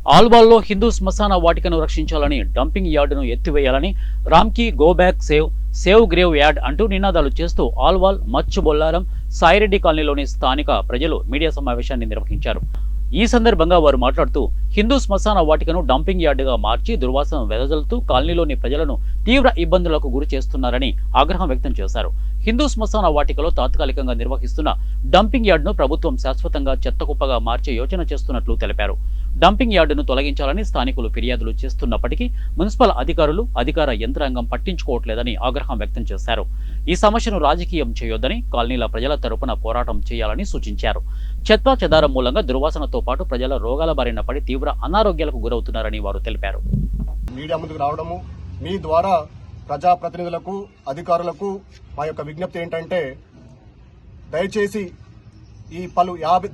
ఆల్వాల్లో హిందూ శ్మశాన వాటికను రక్షించాలని, డంపింగ్ యార్డును ఎత్తివేయాలని, Ramky go back save graveyard అంటూ నినాదాలు చేస్తూ ఆల్వాల్, మచ్చు బొల్లారం, సాయిరెడ్డి కాలనీలోని స్థానిక ప్రజలు మీడియా సమావేశాన్ని నిర్వహించారు. ఈ సందర్భంగా వారు మాట్లాడుతూ హిందూ శ్మశాన వాటికను డంపింగ్ యార్డుగా మార్చి దుర్వాసన వెదజల్లుతూ కాలనీలోని ప్రజలను తీవ్ర ఇబ్బందులకు గురి చేస్తున్నారని ఆగ్రహం వ్యక్తం చేశారు. హిందూ శ్మశాన వాటికలో తాత్కాలికంగా నిర్వహిస్తున్న డంపింగ్ యార్డును ప్రభుత్వం శాశ్వతంగా చెత్తకుప్పగా మార్చే యోచన చేస్తున్నట్లు తెలిపారు. డంపింగ్ యార్డును తొలగించాలని స్థానికులు ఫిర్యాదులు చేస్తున్నప్పటికీ మున్సిపల్ అధికారులు, అధికార యంత్రాంగం పట్టించుకోవట్లేదని ఆగ్రహం వ్యక్తం చేశారు. ఈ సమస్యను రాజకీయం చేయొద్దని, కాలనీల ప్రజల తరపున పోరాటం చేయాలని సూచించారు. చెత్తా చెదారం మూలంగా దుర్వాసనతో పాటు ప్రజల రోగాల బారిన పడి తీవ్ర అనారోగ్యాలకు గురవుతున్నారని వారు తెలిపారు. మీడియా ముందుకు రావడము, మీ ద్వారా ప్రజాప్రతినిధులకు, అధికారులకు మా యొక్క విజ్ఞప్తి ఏంటంటే, దయచేసి ఈ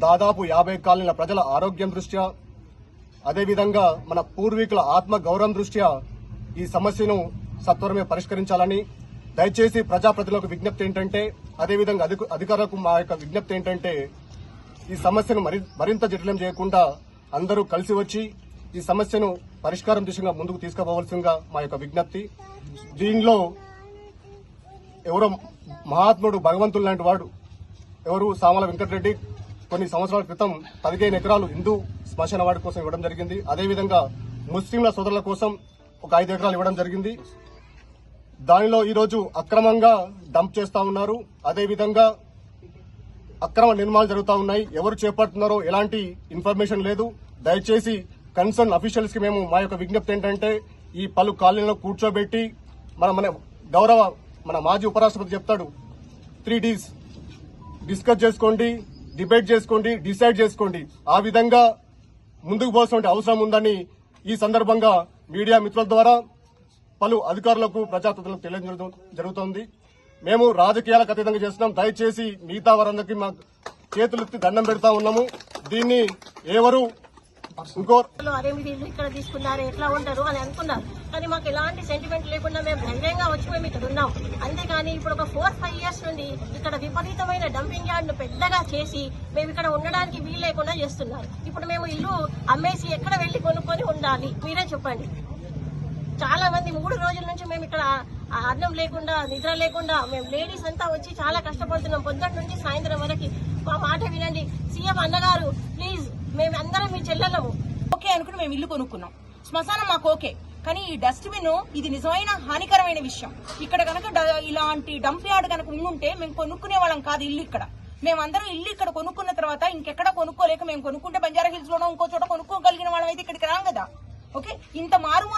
దాదాపు 50 కాలనీల ప్రజల ఆరోగ్యం దృష్ట్యా, అదేవిధంగా మన పూర్వీకుల ఆత్మ గౌరవం దృష్ట్యా ఈ సమస్యను సత్వరమే పరిష్కరించాలని దయచేసి ప్రజాప్రతినిధులకు విజ్ఞప్తి ఏంటంటే, అదేవిధంగా అధికారులకు మా యొక్క విజ్ఞప్తి ఏంటంటే, ఈ సమస్యను మరింత జటిలం చేయకుండా అందరూ కలిసి వచ్చి ఈ సమస్యను పరిష్కారం దిశగా ముందుకు తీసుకుపోవాల్సిందిగా మా యొక్క విజ్ఞప్తి. దీనిలో ఎవరో మహాత్ముడు, భగవంతుడు లాంటి వాడు ఎవరు సామల వెంకటరెడ్డి కొన్ని సంవత్సరాల క్రితం 15 ఎకరాలు హిందూ శ్మశాన వాటి కోసం ఇవ్వడం జరిగింది. అదేవిధంగా ముస్లింల సోదరుల కోసం ఒక 5 ఎకరాలు ఇవ్వడం జరిగింది. దానిలో ఈరోజు అక్రమంగా డంప్ చేస్తా ఉన్నారు. అదేవిధంగా అక్రమ నిర్మాణాలు జరుగుతూ ఉన్నాయి. ఎవరు చేపడుతున్నారో ఎలాంటి ఇన్ఫర్మేషన్ లేదు. దయచేసి కన్సర్న్ అఫీషియల్స్ కి మేము మా యొక్క విజ్ఞప్తి ఏంటంటే, ఈ పలు కాలనీలో కూర్చోబెట్టి మన మాజీ ఉపరాష్ట్రపతి చెప్తాడు, 3 Ds డిస్కస్ చేసుకోండి, డిబేట్ చేసుకోండి, డిసైడ్ చేసుకోండి. ఆ విధంగా ముందుకు పోవాల్సిన అవసరం ఉందని ఈ సందర్భంగా మీడియా మిత్రుల ద్వారా పలు అధికారులకు, ప్రజాప్రతినిధులకు తెలియజేయడం జరుగుతోంది. మేము రాజకీయాలకు అతీతంగా చేస్తున్నాం. దయచేసి మిగతా వారందరికీ మా చేతులెత్తి దండం పెడతా ఉన్నాము. దీన్ని ఎవరు అదే మీరు ఇల్లు ఇక్కడ తీసుకున్నారు, ఎట్లా ఉంటారు అని అనుకున్నారు. కానీ మాకు ఎలాంటి సెంటిమెంట్ లేకుండా మేము ధైర్యంగా వచ్చి మేము ఇక్కడ ఉన్నాం. అంతేగాని ఇప్పుడు ఒక 4-5 years నుండి ఇక్కడ విపరీతమైన డంపింగ్ యార్డ్ ను పెద్దగా చేసి మేము ఇక్కడ ఉండడానికి వీలు లేకుండా చేస్తున్నారు. ఇప్పుడు మేము ఇల్లు అమ్మేసి ఎక్కడ వెళ్లి కొనుక్కొని ఉండాలి, మీరే చెప్పండి. చాలా మంది 3 రోజుల నుంచి మేము ఇక్కడ అన్నం లేకుండా, నిద్ర లేకుండా మేము లేడీస్ అంతా వచ్చి చాలా కష్టపడుతున్నాం. పొద్దున్న నుంచి సాయంత్రం వరకు మా మాట వినండి. సీఎం అన్నగారు ప్లీజ్, మేము అందరం మీ చెల్లెలము. ఓకే అనుకుని మేము ఇల్లు కొనుక్కున్నాం. శ్మశానం మాకు ఓకే, కానీ ఈ డస్ట్బిన్ ఇది నిజమైన హానికరమైన విషయం. ఇక్కడ కనుక ఇలాంటి డంప్ యార్డ్ కనుక ఉండుంటే మేము కొనుక్కునే వాళ్ళం కాదు ఇల్లు ఇక్కడ. మేమందరం ఇల్లు ఇక్కడ కొనుక్కున్న తర్వాత ఇంకెక్కడ కొనుక్కోలేక మేము కొనుక్కుంటే బంజారా హిల్స్ లోనో ఇంకో చోట కొనుక్కోగలిగిన వాళ్ళం అయితే ఇక్కడికి రాం కదా. ఓకే, ఇంత మారుమూల